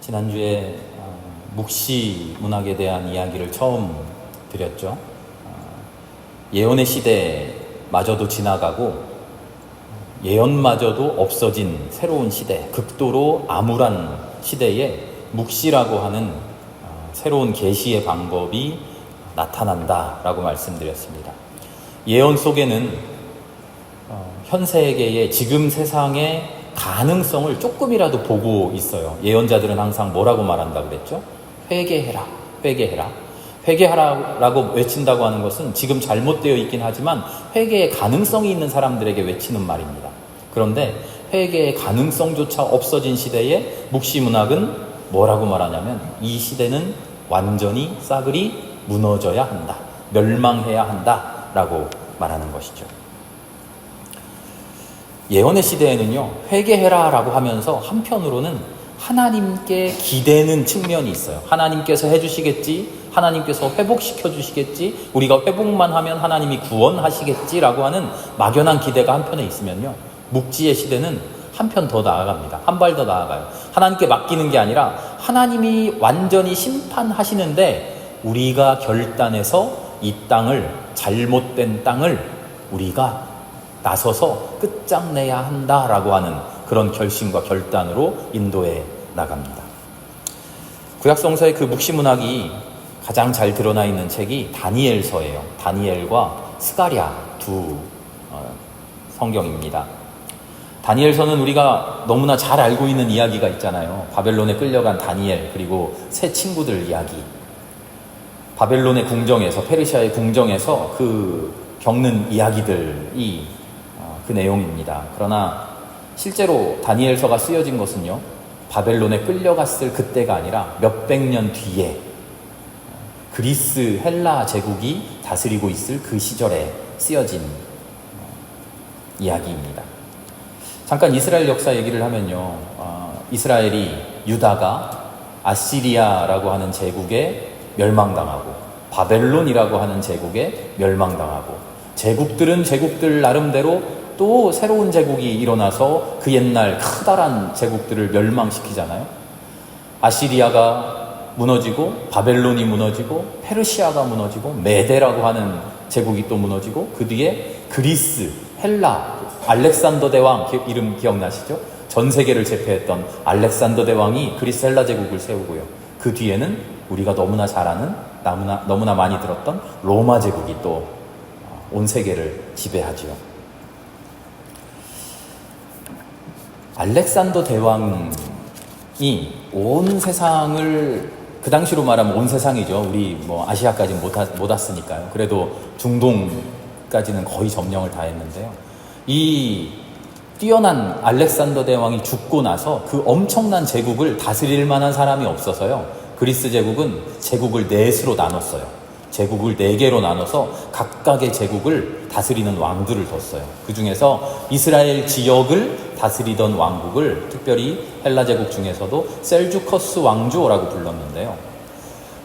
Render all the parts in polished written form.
지난주에 묵시 문학에 대한 이야기를 처음 드렸죠. 예언의 시대마저도 지나가고 예언마저도 없어진 새로운 시대, 극도로 암울한 시대에 묵시라고 하는 새로운 계시의 방법이 나타난다라고 말씀드렸습니다. 예언 속에는 현 세계의 지금 세상의 가능성을 조금이라도 보고 있어요. 예언자들은 항상 뭐라고 말한다고 그랬죠? 회개해라, 회개해라. 회개하라라고 외친다고 하는 것은 지금 잘못되어 있긴 하지만 회개의 가능성이 있는 사람들에게 외치는 말입니다. 그런데 회개의 가능성조차 없어진 시대에 묵시문학은 뭐라고 말하냐면 이 시대는 완전히 싸그리 무너져야 한다, 멸망해야 한다라고 말하는 것이죠. 예언의 시대에는요, 회개해라 라고 하면서 한편으로는 하나님께 기대는 측면이 있어요. 하나님께서 해주시겠지, 하나님께서 회복시켜 주시겠지, 우리가 회복만 하면 하나님이 구원하시겠지 라고 하는 막연한 기대가 한편에 있으면요, 묵지의 시대는 한편 더 나아갑니다. 한 발 더 나아가요. 하나님께 맡기는 게 아니라 하나님이 완전히 심판하시는데 우리가 결단해서 이 땅을, 잘못된 땅을 우리가 나서서 끝장내야 한다라고 하는 그런 결심과 결단으로 인도해 나갑니다. 구약성서의 그 묵시문학이 가장 잘 드러나 있는 책이 다니엘서예요. 다니엘과 스가랴 두 성경입니다. 다니엘서는 우리가 너무나 잘 알고 있는 이야기가 있잖아요. 바벨론에 끌려간 다니엘, 그리고 세 친구들 이야기. 바벨론의 궁정에서, 페르시아의 궁정에서 그 겪는 이야기들이 그 내용입니다. 그러나 실제로 다니엘서가 쓰여진 것은요, 바벨론에 끌려갔을 그때가 아니라 몇백 년 뒤에 그리스 헬라 제국이 다스리고 있을 그 시절에 쓰여진 이야기입니다. 잠깐 이스라엘 역사 얘기를 하면요, 이스라엘이, 유다가 아시리아라고 하는 제국에 멸망당하고 바벨론이라고 하는 제국에 멸망당하고, 제국들은 제국들 나름대로 또 새로운 제국이 일어나서 그 옛날 커다란 제국들을 멸망시키잖아요. 아시리아가 무너지고 바벨론이 무너지고 페르시아가 무너지고 메데라고 하는 제국이 또 무너지고, 그 뒤에 그리스, 헬라, 알렉산더 대왕 이름 기억나시죠? 전 세계를 제패했던 알렉산더 대왕이 그리스 헬라 제국을 세우고요. 그 뒤에는 우리가 너무나 잘 아는, 너무나 많이 들었던 로마 제국이 또 온 세계를 지배하지요. 알렉산더 대왕이 온 세상을, 그 당시로 말하면 온 세상이죠. 우리 아시아까지는 못 왔으니까요. 그래도 중동까지는 거의 점령을 다 했는데요. 이 뛰어난 알렉산더 대왕이 죽고 나서 그 엄청난 제국을 다스릴 만한 사람이 없어서요, 그리스 제국은 제국을 넷으로 나눴어요. 제국을 4개로 나눠서 각각의 제국을 다스리는 왕들을 뒀어요. 그 중에서 이스라엘 지역을 다스리던 왕국을 특별히 헬라 제국 중에서도 셀주커스 왕조라고 불렀는데요.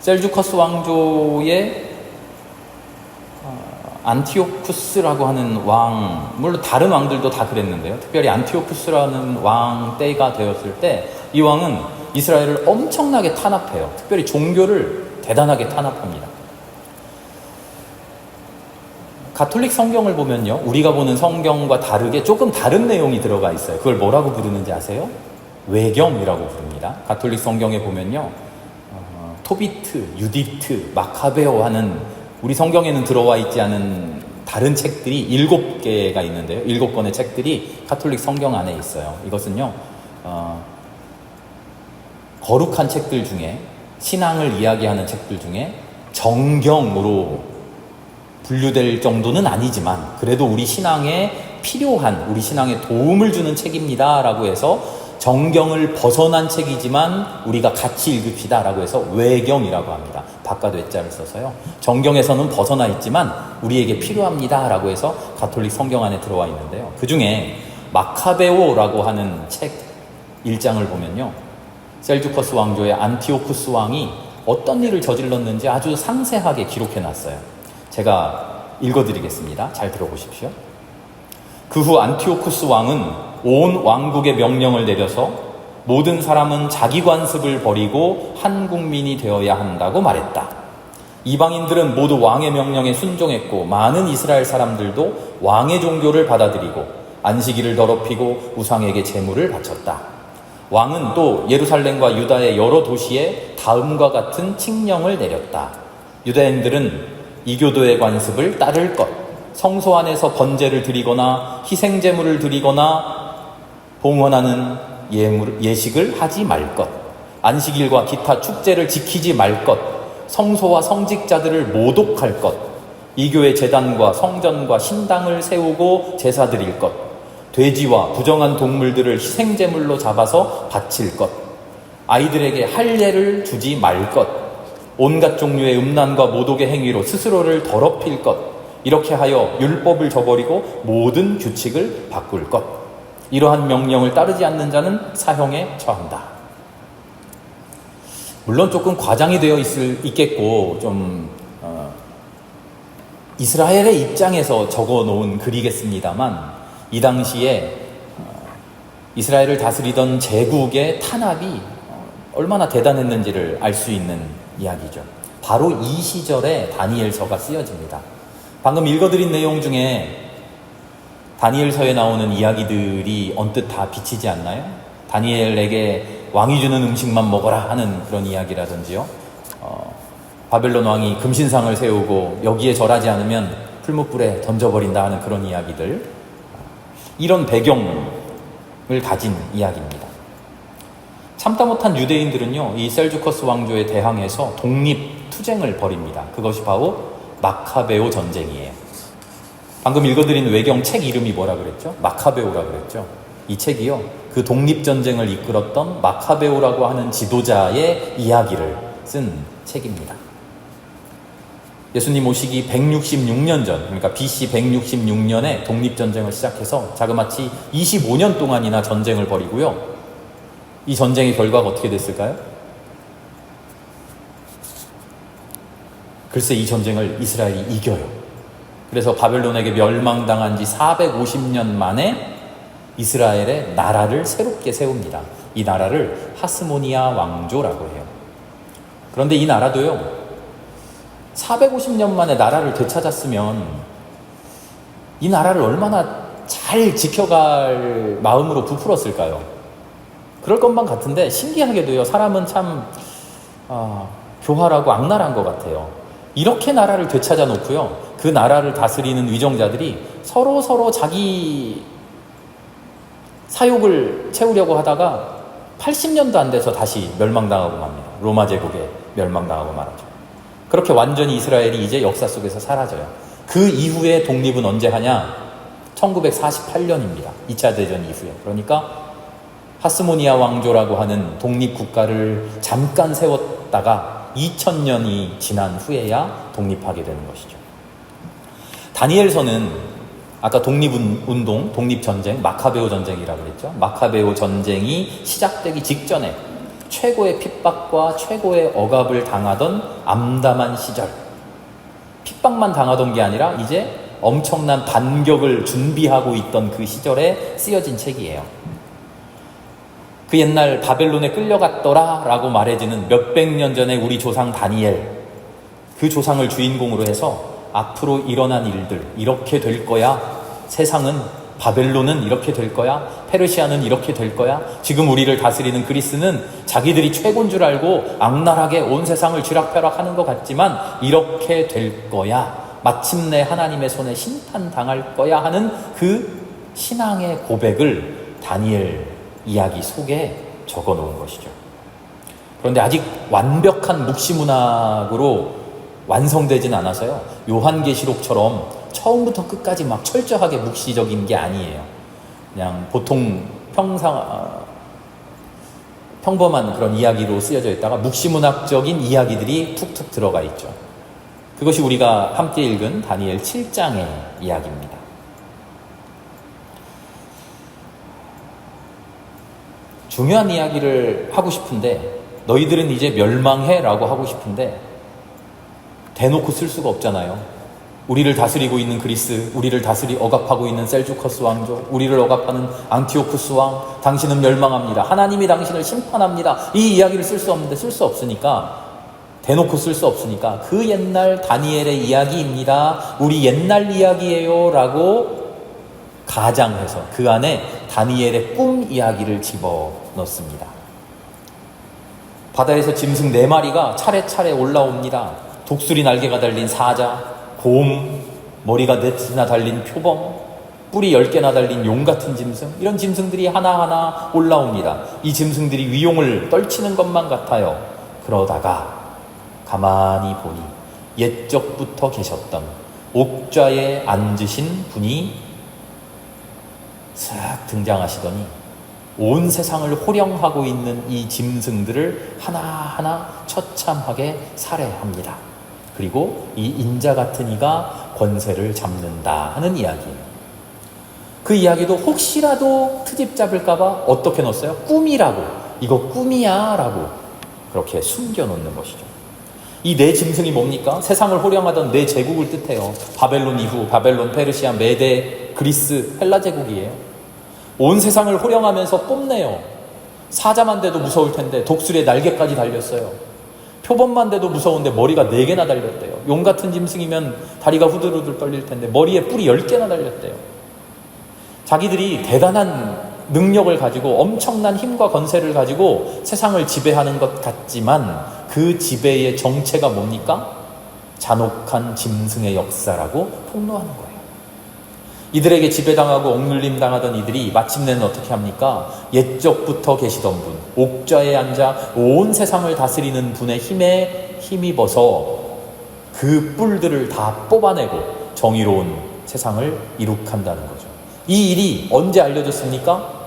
셀주커스 왕조의 안티오쿠스라고 하는 왕, 물론 다른 왕들도 다 그랬는데요, 특별히 안티오쿠스라는 왕 때가 되었을 때 이 왕은 이스라엘을 엄청나게 탄압해요. 특별히 종교를 대단하게 탄압합니다. 가톨릭 성경을 보면요, 우리가 보는 성경과 다르게 조금 다른 내용이 들어가 있어요. 그걸 뭐라고 부르는지 아세요? 외경이라고 부릅니다. 가톨릭 성경에 보면요, 토비트, 유디트, 마카베오 하는 우리 성경에는 들어와 있지 않은 다른 책들이 7개가 있는데요. 7권의 책들이 가톨릭 성경 안에 있어요. 이것은요, 거룩한 책들 중에, 신앙을 이야기하는 책들 중에 정경으로 분류될 정도는 아니지만 그래도 우리 신앙에 필요한, 우리 신앙에 도움을 주는 책입니다 라고 해서 정경을 벗어난 책이지만 우리가 같이 읽읍시다 라고 해서 외경이라고 합니다. 바깥 외자를 써서요, 정경에서는 벗어나 있지만 우리에게 필요합니다 라고 해서 가톨릭 성경 안에 들어와 있는데요, 그 중에 마카베오라고 하는 책 1장을 보면요, 셀주커스 왕조의 안티오쿠스 왕이 어떤 일을 저질렀는지 아주 상세하게 기록해놨어요. 제가 읽어드리겠습니다. 잘 들어보십시오. 그 후 안티오쿠스 왕은 온 왕국에 명령을 내려서 모든 사람은 자기 관습을 버리고 한 국민이 되어야 한다고 말했다. 이방인들은 모두 왕의 명령에 순종했고 많은 이스라엘 사람들도 왕의 종교를 받아들이고 안식일을 더럽히고 우상에게 제물을 바쳤다. 왕은 또 예루살렘과 유다의 여러 도시에 다음과 같은 칙령을 내렸다. 유다인들은 이교도의 관습을 따를 것, 성소 안에서 번제를 드리거나 희생제물을 드리거나 봉헌하는 예식을 하지 말 것, 안식일과 기타 축제를 지키지 말 것, 성소와 성직자들을 모독할 것, 이교의 제단과 성전과 신당을 세우고 제사 드릴 것, 돼지와 부정한 동물들을 희생제물로 잡아서 바칠 것, 아이들에게 할례를 주지 말 것, 온갖 종류의 음란과 모독의 행위로 스스로를 더럽힐 것, 이렇게 하여 율법을 저버리고 모든 규칙을 바꿀 것, 이러한 명령을 따르지 않는 자는 사형에 처한다. 물론 조금 과장이 되어 있겠고 좀 이스라엘의 입장에서 적어놓은 글이겠습니다만 이 당시에 이스라엘을 다스리던 제국의 탄압이 얼마나 대단했는지를 알 수 있는 이야기죠. 바로 이 시절에 다니엘서가 쓰여집니다. 방금 읽어드린 내용 중에 다니엘서에 나오는 이야기들이 언뜻 다 비치지 않나요? 다니엘에게 왕이 주는 음식만 먹어라 하는 그런 이야기라든지요. 바벨론 왕이 금신상을 세우고 여기에 절하지 않으면 풀무불에 던져버린다 하는 그런 이야기들. 이런 배경을 가진 이야기입니다. 참다 못한 유대인들은요, 이 셀주커스 왕조에 대항해서 독립투쟁을 벌입니다. 그것이 바로 마카베오 전쟁이에요. 방금 읽어드린 외경 책 이름이 뭐라 그랬죠? 마카베오라 그랬죠. 이 책이요, 그 독립전쟁을 이끌었던 마카베오라고 하는 지도자의 이야기를 쓴 책입니다. 예수님 오시기 166년 전, 그러니까 BC 166년에 독립전쟁을 시작해서 자그마치 25년 동안이나 전쟁을 벌이고요. 이 전쟁의 결과가 어떻게 됐을까요? 글쎄, 이 전쟁을 이스라엘이 이겨요. 그래서 바벨론에게 멸망당한 지 450년 만에 이스라엘의 나라를 새롭게 세웁니다. 이 나라를 하스모니아 왕조라고 해요. 그런데 이 나라도요, 450년 만에 나라를 되찾았으면 이 나라를 얼마나 잘 지켜갈 마음으로 부풀었을까요? 그럴 것만 같은데 신기하게도요, 사람은 참 교활하고 악랄한 것 같아요. 이렇게 나라를 되찾아 놓고요, 그 나라를 다스리는 위정자들이 서로 자기 사욕을 채우려고 하다가 80년도 안 돼서 다시 멸망당하고 맙니다. 로마 제국에 멸망당하고 말하죠. 그렇게 완전히 이스라엘이 이제 역사 속에서 사라져요. 그 이후에 독립은 언제 하냐? 1948년입니다. 2차 대전 이후에. 그러니까 하스모니아 왕조라고 하는 독립국가를 잠깐 세웠다가 2000년이 지난 후에야 독립하게 되는 것이죠. 다니엘서는 아까 독립운동, 독립전쟁, 마카베오 전쟁이라고 그랬죠. 마카베오 전쟁이 시작되기 직전에 최고의 핍박과 최고의 억압을 당하던 암담한 시절, 핍박만 당하던 게 아니라 이제 엄청난 반격을 준비하고 있던 그 시절에 쓰여진 책이에요. 그 옛날 바벨론에 끌려갔더라 라고 말해지는 몇백 년 전에 우리 조상 다니엘, 그 조상을 주인공으로 해서 앞으로 일어난 일들, 이렇게 될 거야, 세상은, 바벨론은 이렇게 될 거야, 페르시아는 이렇게 될 거야, 지금 우리를 다스리는 그리스는 자기들이 최고인 줄 알고 악랄하게 온 세상을 쥐락펴락하는 것 같지만 이렇게 될 거야, 마침내 하나님의 손에 심판당할 거야 하는 그 신앙의 고백을 다니엘 이야기 속에 적어놓은 것이죠. 그런데 아직 완벽한 묵시문학으로 완성되진 않아서요, 요한계시록처럼 처음부터 끝까지 막 철저하게 묵시적인 게 아니에요. 그냥 보통 평범한 그런 이야기로 쓰여져 있다가 묵시문학적인 이야기들이 툭툭 들어가 있죠. 그것이 우리가 함께 읽은 다니엘 7장의 이야기입니다. 중요한 이야기를 하고 싶은데, 너희들은 이제 멸망해 라고 하고 싶은데 대놓고 쓸 수가 없잖아요. 우리를 다스리고 있는 그리스, 우리를 억압하고 있는 셀주커스 왕조, 우리를 억압하는 앙티오쿠스 왕, 당신은 멸망합니다. 하나님이 당신을 심판합니다. 이 이야기를 쓸 수 없는데 쓸 수 없으니까, 대놓고 쓸 수 없으니까 그 옛날 다니엘의 이야기입니다. 우리 옛날 이야기예요 라고 가장해서 그 안에 다니엘의 꿈 이야기를 집어넣습니다. 바다에서 짐승 4마리가 차례차례 올라옵니다. 독수리 날개가 달린 사자, 곰, 머리가 4나 달린 표범, 뿔이 10개나 달린 용 같은 짐승, 이런 짐승들이 하나하나 올라옵니다. 이 짐승들이 위용을 떨치는 것만 같아요. 그러다가 가만히 보니 옛적부터 계셨던 옥좌에 앉으신 분이 싹 등장하시더니 온 세상을 호령하고 있는 이 짐승들을 하나하나 처참하게 살해합니다. 그리고 이 인자 같은 이가 권세를 잡는다 하는 이야기예요. 그 이야기도 혹시라도 트집 잡을까봐 어떻게 넣었어요? 꿈이라고, 이거 꿈이야 라고 그렇게 숨겨놓는 것이죠. 이 4짐승이 뭡니까? 세상을 호령하던 4제국을 뜻해요. 바벨론 이후 바벨론, 페르시아, 메데, 그리스, 헬라 제국이에요. 온 세상을 호령하면서 뽐내요. 사자만 돼도 무서울 텐데 독수리에 날개까지 달렸어요. 표범만 돼도 무서운데 머리가 4개나 달렸대요. 용 같은 짐승이면 다리가 후들후들 떨릴 텐데 머리에 뿔이 10개나 달렸대요. 자기들이 대단한 능력을 가지고 엄청난 힘과 권세를 가지고 세상을 지배하는 것 같지만 그 지배의 정체가 뭡니까? 잔혹한 짐승의 역사라고 폭로하는 거예요. 이들에게 지배당하고 억눌림 당하던 이들이 마침내는 어떻게 합니까? 옛적부터 계시던 분, 옥좌에 앉아 온 세상을 다스리는 분의 힘에 힘입어서 그 뿔들을 다 뽑아내고 정의로운 세상을 이룩한다는 거죠. 이 일이 언제 알려졌습니까?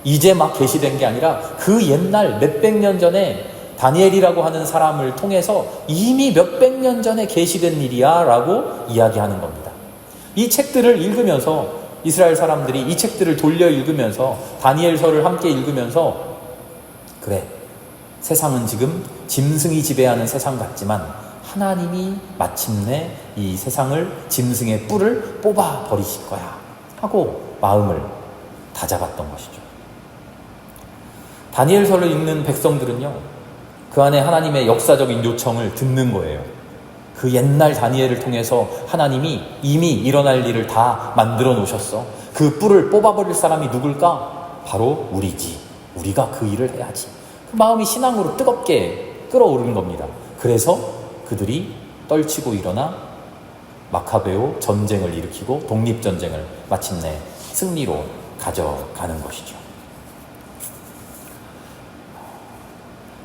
이제 막 계시된 게 아니라 그 옛날 몇백 년 전에 다니엘이라고 하는 사람을 통해서 이미 몇백 년 전에 계시된 일이야 라고 이야기하는 겁니다. 이 책들을 읽으면서 이스라엘 사람들이 이 책들을 돌려 읽으면서 다니엘서를 함께 읽으면서 그래, 세상은 지금 짐승이 지배하는 세상 같지만 하나님이 마침내 이 세상을 짐승의 뿔을 뽑아 버리실 거야 하고 마음을 다잡았던 것이죠. 다니엘서를 읽는 백성들은요, 그 안에 하나님의 역사적인 요청을 듣는 거예요. 그 옛날 다니엘을 통해서 하나님이 이미 일어날 일을 다 만들어 놓으셨어. 그 뿔을 뽑아버릴 사람이 누굴까? 바로 우리지. 우리가 그 일을 해야지. 그 마음이 신앙으로 뜨겁게 끓어오르는 겁니다. 그래서 그들이 떨치고 일어나 마카베오 전쟁을 일으키고 독립전쟁을 마침내 승리로 가져가는 것이죠.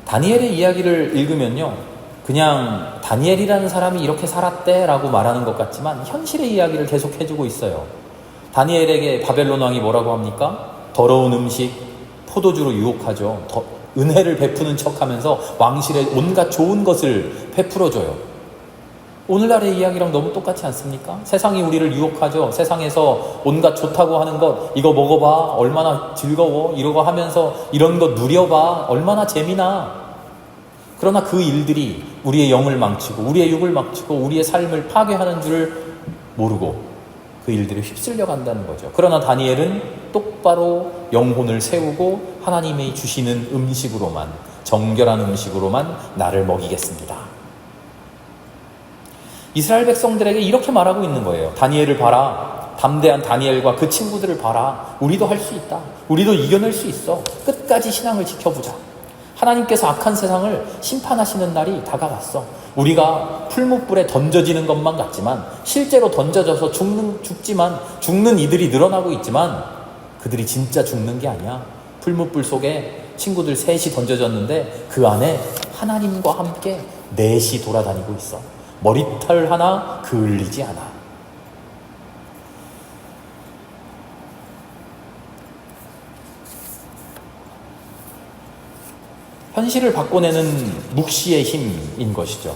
다니엘의 이야기를 읽으면요, 그냥 다니엘이라는 사람이 이렇게 살았대 라고 말하는 것 같지만 현실의 이야기를 계속 해주고 있어요. 다니엘에게 바벨론 왕이 뭐라고 합니까? 더러운 음식, 포도주로 유혹하죠. 은혜를 베푸는 척하면서 왕실에 온갖 좋은 것을 베풀어줘요. 오늘날의 이야기랑 너무 똑같지 않습니까? 세상이 우리를 유혹하죠. 세상에서 온갖 좋다고 하는 것, 이거 먹어봐, 얼마나 즐거워, 이러고 하면서 이런 거 누려봐, 얼마나 재미나. 그러나 그 일들이 우리의 영을 망치고 우리의 육을 망치고 우리의 삶을 파괴하는 줄 모르고 그 일들이 휩쓸려 간다는 거죠. 그러나 다니엘은 똑바로 영혼을 세우고 하나님이 주시는 음식으로만, 정결한 음식으로만 나를 먹이겠습니다. 이스라엘 백성들에게 이렇게 말하고 있는 거예요. 다니엘을 봐라. 담대한 다니엘과 그 친구들을 봐라. 우리도 할 수 있다. 우리도 이겨낼 수 있어. 끝까지 신앙을 지켜보자. 하나님께서 악한 세상을 심판하시는 날이 다가왔어. 우리가 풀무불에 던져지는 것만 같지만 실제로 던져져서 죽지만 죽는 이들이 늘어나고 있지만 그들이 진짜 죽는 게 아니야. 풀무불 속에 친구들 셋이 던져졌는데 그 안에 하나님과 함께 넷이 돌아다니고 있어. 머리털 하나 그을리지 않아. 현실을 바꿔내는 묵시의 힘인 것이죠.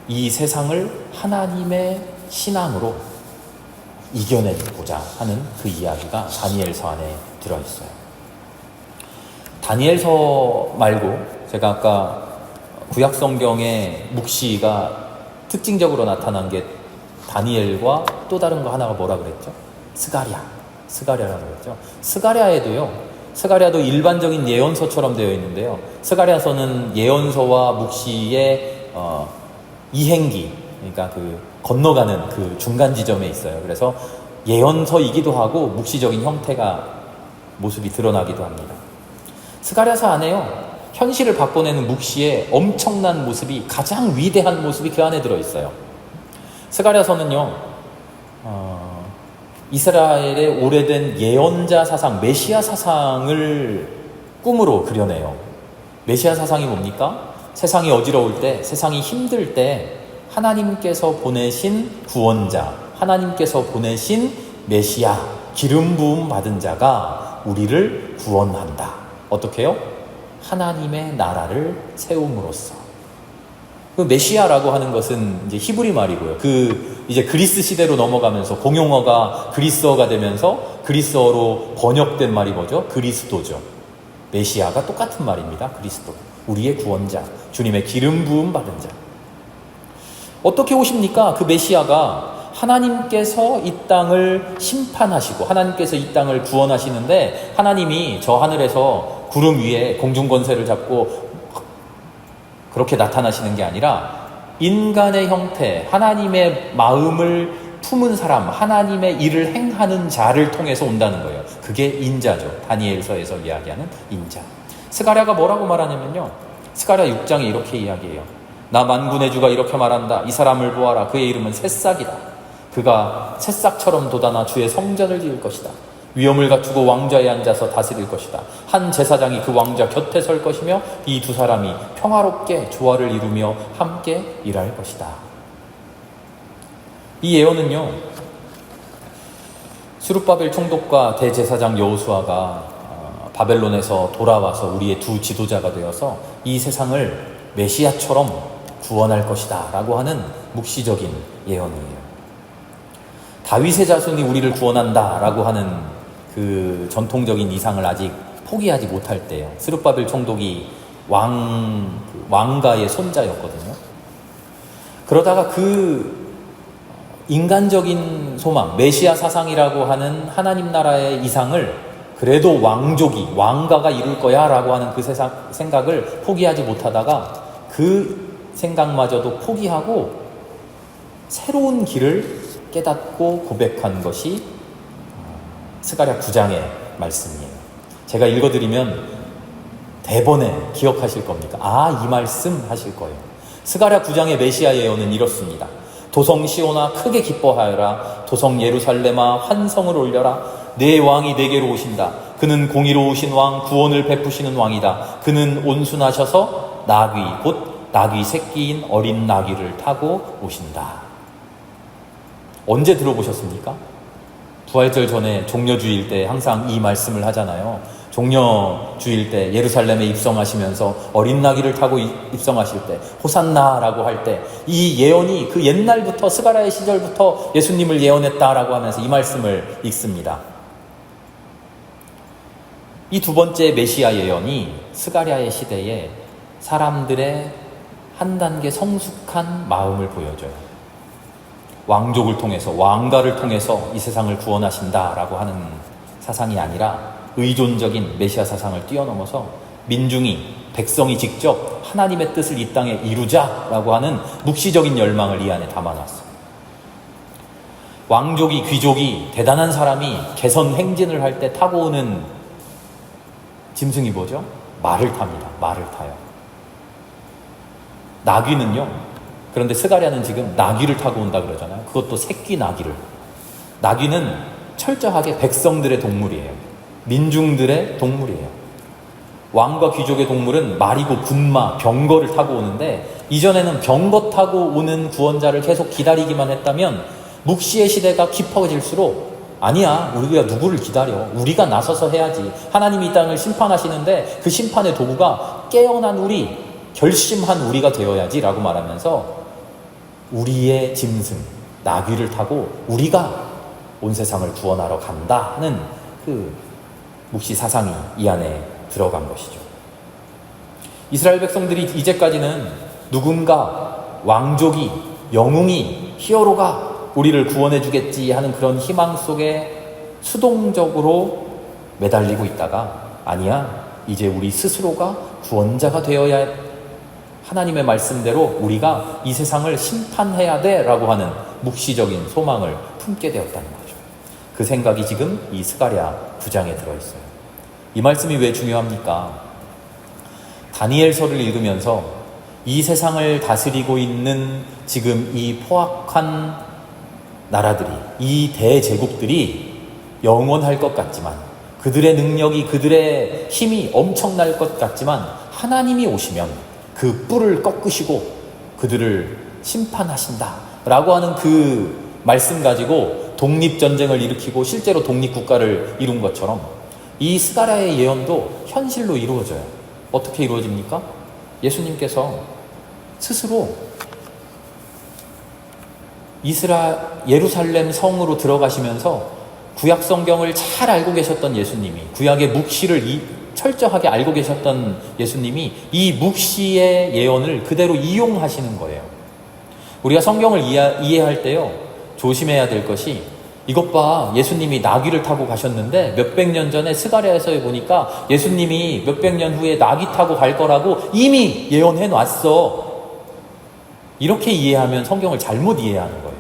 이 세상을 하나님의 신앙으로 이겨내보자 하는 그 이야기가 다니엘서 안에 들어있어요. 다니엘서 말고 제가 아까 구약성경의 묵시가 특징적으로 나타난 게 다니엘과 또 다른 거 하나가 뭐라 그랬죠? 스가랴라고 그랬죠. 스가랴도 일반적인 예언서처럼 되어 있는데요. 스가랴서는 예언서와 묵시의 이행기, 그러니까 그 건너가는 그 중간 지점에 있어요. 그래서 예언서이기도 하고 묵시적인 모습이 드러나기도 합니다. 스가랴서 안에요, 현실을 바꿔내는 묵시의 엄청난 모습이, 가장 위대한 모습이 그 안에 들어있어요. 스가랴서는요, 이스라엘의 오래된 예언자 사상, 메시아 사상을 꿈으로 그려내요. 메시아 사상이 뭡니까? 세상이 어지러울 때, 세상이 힘들 때 하나님께서 보내신 구원자, 하나님께서 보내신 메시아, 기름 부음 받은 자가 우리를 구원한다. 어떻게 해요? 하나님의 나라를 세움으로써. 그 메시아라고 하는 것은 이제 히브리 말이고요. 이제 그리스 시대로 넘어가면서 공용어가 그리스어가 되면서 그리스어로 번역된 말이 뭐죠? 그리스도죠. 메시아가 똑같은 말입니다. 그리스도. 우리의 구원자, 주님의 기름 부음 받은 자. 어떻게 오십니까? 그 메시아가 하나님께서 이 땅을 심판하시고 하나님께서 이 땅을 구원하시는데, 하나님이 저 하늘에서 구름 위에 공중권세를 잡고 그렇게 나타나시는 게 아니라 인간의 형태, 하나님의 마음을 품은 사람, 하나님의 일을 행하는 자를 통해서 온다는 거예요. 그게 인자죠. 다니엘서에서 이야기하는 인자. 스가랴가 뭐라고 말하냐면요, 스가랴 6장에 이렇게 이야기해요. 나 만군의 주가 이렇게 말한다. 이 사람을 보아라. 그의 이름은 새싹이다. 그가 새싹처럼 돋아나 주의 성전을 지을 것이다. 위엄을 갖추고 왕좌에 앉아서 다스릴 것이다. 한 제사장이 그 왕자 곁에 설 것이며 이 두 사람이 평화롭게 조화를 이루며 함께 일할 것이다. 이 예언은요, 스룹바벨 총독과 대제사장 여호수아가 바벨론에서 돌아와서 우리의 두 지도자가 되어서 이 세상을 메시아처럼 구원할 것이다 라고 하는 묵시적인 예언이에요. 다윗의 자손이 우리를 구원한다 라고 하는 그 전통적인 이상을 아직 포기하지 못할 때예요. 스룹바벨 총독이 왕가의 손자였거든요. 그러다가 그 인간적인 소망, 메시아 사상이라고 하는 하나님 나라의 이상을 그래도 왕가가 이룰 거야 라고 하는 그 생각을 포기하지 못하다가 그 생각마저도 포기하고 새로운 길을 깨닫고 고백한 것이 스가랴 9장의 말씀이에요. 제가 읽어드리면 대번에 기억하실 겁니까? 이 말씀 하실 거예요. 스가랴 9장의 메시아 예언은 이렇습니다. 도성 시온아 크게 기뻐하여라. 도성 예루살렘아 환성을 올려라. 내 왕이 내게로 오신다. 그는 공의로우신 왕, 구원을 베푸시는 왕이다. 그는 온순하셔서 나귀, 곧 나귀 새끼인 어린 나귀를 타고 오신다. 언제 들어보셨습니까? 부활절 전에 종려주일 때 항상 이 말씀을 하잖아요. 종려주일 때 예루살렘에 입성하시면서 어린 나귀를 타고 입성하실 때 호산나라고 할 때 이 예언이 그 옛날부터 스가랴의 시절부터 예수님을 예언했다라고 하면서 이 말씀을 읽습니다. 이 두 번째 메시아 예언이 스가랴의 시대에 사람들의 한 단계 성숙한 마음을 보여줘요. 왕족을 통해서, 왕가를 통해서 이 세상을 구원하신다라고 하는 사상이 아니라 의존적인 메시아 사상을 뛰어넘어서 민중이, 백성이 직접 하나님의 뜻을 이 땅에 이루자라고 하는 묵시적인 열망을 이 안에 담아놨어요. 왕족이, 귀족이, 대단한 사람이 개선 행진을 할 때 타고 오는 짐승이 뭐죠? 말을 탑니다. 말을 타요. 나귀는요, 그런데 스가랴는 지금 나귀를 타고 온다 그러잖아요. 그것도 새끼 나귀를. 나귀는 철저하게 백성들의 동물이에요. 민중들의 동물이에요. 왕과 귀족의 동물은 말이고 군마, 병거를 타고 오는데, 이전에는 병거 타고 오는 구원자를 계속 기다리기만 했다면 묵시의 시대가 깊어질수록 아니야, 우리가 누구를 기다려? 우리가 나서서 해야지. 하나님이 이 땅을 심판하시는데 그 심판의 도구가 깨어난 우리, 결심한 우리가 되어야지 라고 말하면서 우리의 짐승, 나귀를 타고 우리가 온 세상을 구원하러 간다 하는 그 묵시 사상이 이 안에 들어간 것이죠. 이스라엘 백성들이 이제까지는 누군가 왕족이, 영웅이, 히어로가 우리를 구원해 주겠지 하는 그런 희망 속에 수동적으로 매달리고 있다가, 아니야, 이제 우리 스스로가 구원자가 되어야 하나님의 말씀대로 우리가 이 세상을 심판해야 돼 라고 하는 묵시적인 소망을 품게 되었다는 거죠. 그 생각이 지금 이 스가랴 9장에 들어있어요. 이 말씀이 왜 중요합니까? 다니엘서를 읽으면서 이 세상을 다스리고 있는 지금 이 포악한 나라들이, 이 대제국들이 영원할 것 같지만, 그들의 능력이, 그들의 힘이 엄청날 것 같지만, 하나님이 오시면 그 뿔을 꺾으시고 그들을 심판하신다 라고 하는 그 말씀 가지고 독립전쟁을 일으키고 실제로 독립국가를 이룬 것처럼 이 스가랴의 예언도 현실로 이루어져요. 어떻게 이루어집니까? 예수님께서 스스로 예루살렘 성으로 들어가시면서 구약 성경을 잘 알고 계셨던 예수님이, 구약의 묵시를 철저하게 알고 계셨던 예수님이 이 묵시의 예언을 그대로 이용하시는 거예요. 우리가 성경을 이해할 때요, 조심해야 될 것이, 이것 봐, 예수님이 나귀를 타고 가셨는데 몇백 년 전에 스가랴에서 보니까 예수님이 몇백 년 후에 나귀 타고 갈 거라고 이미 예언해 놨어. 이렇게 이해하면 성경을 잘못 이해하는 거예요.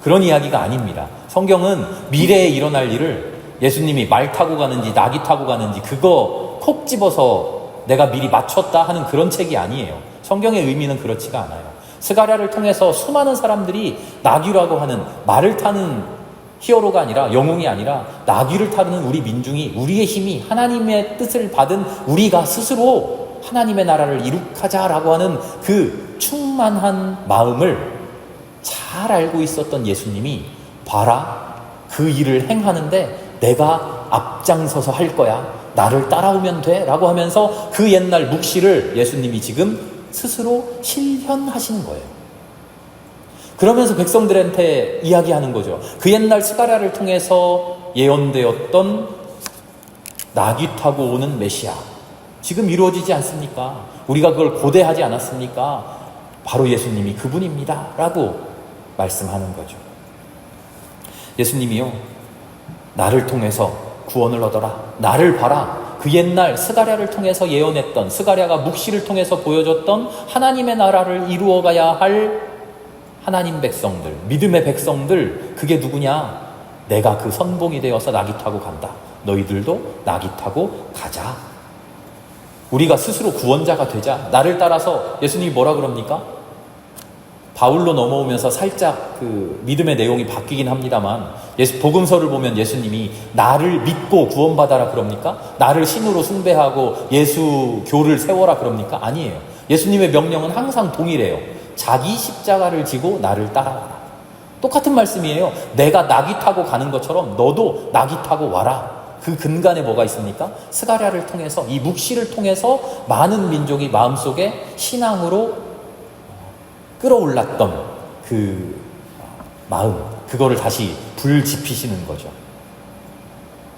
그런 이야기가 아닙니다. 성경은 미래에 일어날 일을 예수님이 말 타고 가는지 나귀 타고 가는지 그거 콕 집어서 내가 미리 맞췄다 하는 그런 책이 아니에요. 성경의 의미는 그렇지가 않아요. 스가랴를 통해서 수많은 사람들이 나귀라고 하는 말을 타는 히어로가 아니라, 영웅이 아니라 나귀를 타는 우리 민중이, 우리의 힘이, 하나님의 뜻을 받은 우리가 스스로 하나님의 나라를 이룩하자라고 하는 그 충만한 마음을 잘 알고 있었던 예수님이, 봐라, 그 일을 행하는데 내가 앞장서서 할 거야, 나를 따라오면 돼 라고 하면서 그 옛날 묵시를 예수님이 지금 스스로 실현하시는 거예요. 그러면서 백성들한테 이야기하는 거죠. 그 옛날 스가랴를 통해서 예언되었던 나귀 타고 오는 메시아, 지금 이루어지지 않습니까? 우리가 그걸 고대하지 않았습니까? 바로 예수님이 그분입니다 라고 말씀하는 거죠. 예수님이요, 나를 통해서 구원을 얻어라, 나를 봐라, 그 옛날 스가랴를 통해서 예언했던, 스가랴가 묵시를 통해서 보여줬던 하나님의 나라를 이루어가야 할 하나님 백성들, 믿음의 백성들, 그게 누구냐? 내가 그 선봉이 되어서 나귀 타고 간다. 너희들도 나귀 타고 가자. 우리가 스스로 구원자가 되자. 나를 따라서, 예수님이 뭐라 그럽니까? 바울로 넘어오면서 살짝 그 믿음의 내용이 바뀌긴 합니다만, 복음서를 보면 예수님이 나를 믿고 구원받아라 그럽니까? 나를 신으로 숭배하고 예수교를 세워라 그럽니까? 아니에요. 예수님의 명령은 항상 동일해요. 자기 십자가를 지고 나를 따라와라. 똑같은 말씀이에요. 내가 나귀 타고 가는 것처럼 너도 나귀 타고 와라. 그 근간에 뭐가 있습니까? 스가랴를 통해서, 이 묵시를 통해서 많은 민족이 마음속에 신앙으로 끌어올랐던 그 마음, 그거를 다시 불지피시는 거죠.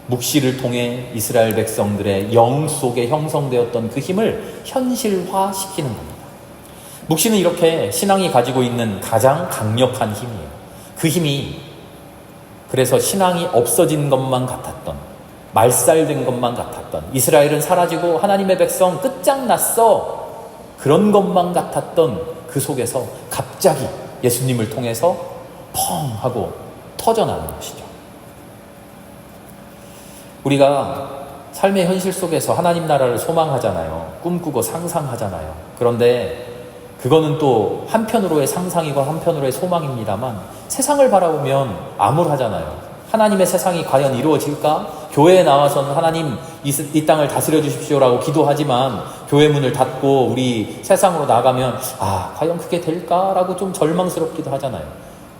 묵시를 통해 이스라엘 백성들의 영 속에 형성되었던 그 힘을 현실화시키는 겁니다. 묵시는 이렇게 신앙이 가지고 있는 가장 강력한 힘이에요. 그 힘이, 그래서 신앙이 없어진 것만 같았던, 말살된 것만 같았던, 이스라엘은 사라지고 하나님의 백성 끝장났어, 그런 것만 같았던 그 속에서 갑자기 예수님을 통해서 펑 하고 터져나는 것이죠. 우리가 삶의 현실 속에서 하나님 나라를 소망하잖아요. 꿈꾸고 상상하잖아요. 그런데 그거는 또 한편으로의 상상이고 한편으로의 소망입니다만, 세상을 바라보면 암울하잖아요. 하나님의 세상이 과연 이루어질까? 교회에 나와서는 하나님 이 땅을 다스려 주십시오라고 기도하지만 교회 문을 닫고 우리 세상으로 나가면 과연 그게 될까라고 좀 절망스럽기도 하잖아요.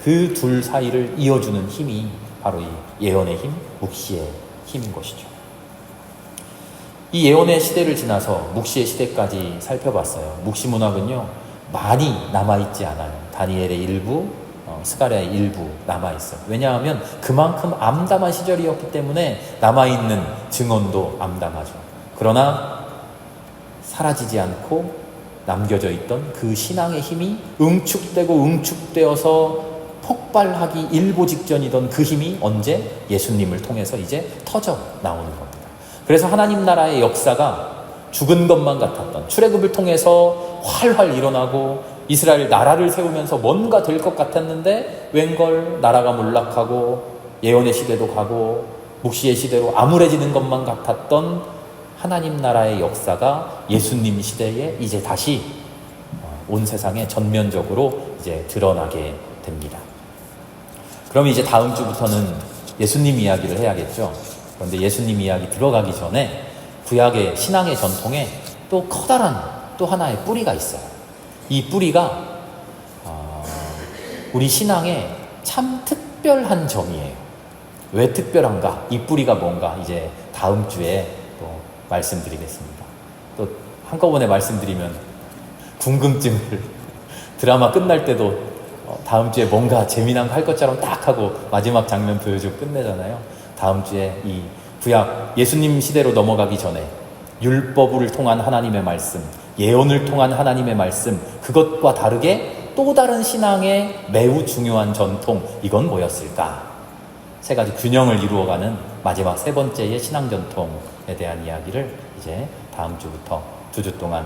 그 둘 사이를 이어주는 힘이 바로 이 예언의 힘, 묵시의 힘인 것이죠. 이 예언의 시대를 지나서 묵시의 시대까지 살펴봤어요. 묵시 문학은요, 많이 남아있지 않아요. 다니엘의 일부, 스가랴의 일부 남아있어요. 왜냐하면 그만큼 암담한 시절이었기 때문에 남아있는 증언도 암담하죠. 그러나 사라지지 않고 남겨져 있던 그 신앙의 힘이 응축되고 응축되어서 폭발하기 일보 직전이던 그 힘이 언제? 예수님을 통해서 이제 터져 나오는 겁니다. 그래서 하나님 나라의 역사가 죽은 것만 같았던, 출애굽을 통해서 활활 일어나고 이스라엘 나라를 세우면서 뭔가 될 것 같았는데 웬걸 나라가 몰락하고 예언의 시대도 가고 묵시의 시대로 암울해지는 것만 같았던 하나님 나라의 역사가 예수님 시대에 이제 다시 온 세상에 전면적으로 이제 드러나게 됩니다. 그럼 이제 다음 주부터는 예수님 이야기를 해야겠죠. 그런데 예수님 이야기 들어가기 전에 구약의 신앙의 전통에 또 커다란 또 하나의 뿌리가 있어요. 이 뿌리가 우리 신앙에 참 특별한 점이에요. 왜 특별한가? 이 뿌리가 뭔가 이제 다음 주에 또 말씀드리겠습니다. 또 한꺼번에 말씀드리면 궁금증을 드라마 끝날 때도 다음 주에 뭔가 재미난 거 할 것처럼 딱 하고 마지막 장면 보여주고 끝내잖아요. 다음 주에 이 구약 예수님 시대로 넘어가기 전에 율법을 통한 하나님의 말씀, 예언을 통한 하나님의 말씀, 그것과 다르게 또 다른 신앙의 매우 중요한 전통, 이건 뭐였을까? 세 가지 균형을 이루어가는 마지막 세 번째의 신앙 전통에 대한 이야기를 이제 다음 주부터 2주 동안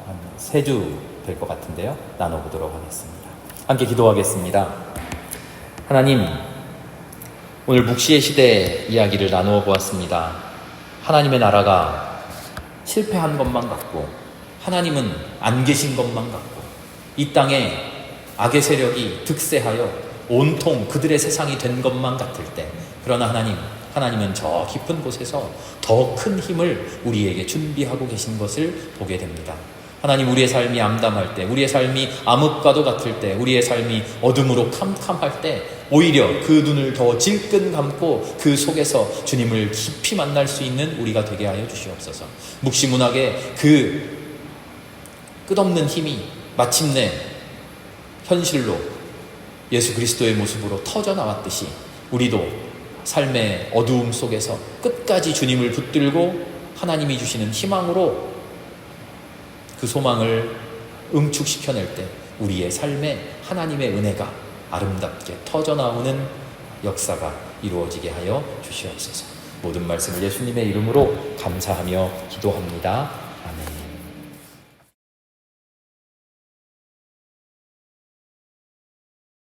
한 3주 될 것 같은데요. 나눠보도록 하겠습니다. 함께 기도하겠습니다. 하나님, 오늘 묵시의 시대 이야기를 나누어 보았습니다. 하나님의 나라가 실패한 것만 같고 하나님은 안 계신 것만 같고 이 땅에 악의 세력이 득세하여 온통 그들의 세상이 된 것만 같을 때, 그러나 하나님은 저 깊은 곳에서 더 큰 힘을 우리에게 준비하고 계신 것을 보게 됩니다. 하나님, 우리의 삶이 암담할 때, 우리의 삶이 암흑과도 같을 때, 우리의 삶이 어둠으로 캄캄할 때 오히려 그 눈을 더 질끈 감고 그 속에서 주님을 깊이 만날 수 있는 우리가 되게 하여 주시옵소서. 묵시문학의 그 끝없는 힘이 마침내 현실로 예수 그리스도의 모습으로 터져 나왔듯이 우리도 삶의 어두움 속에서 끝까지 주님을 붙들고 하나님이 주시는 희망으로 그 소망을 응축시켜낼 때 우리의 삶에 하나님의 은혜가 아름답게 터져나오는 역사가 이루어지게 하여 주시옵소서. 모든 말씀을 예수님의 이름으로 감사하며 기도합니다. 아멘.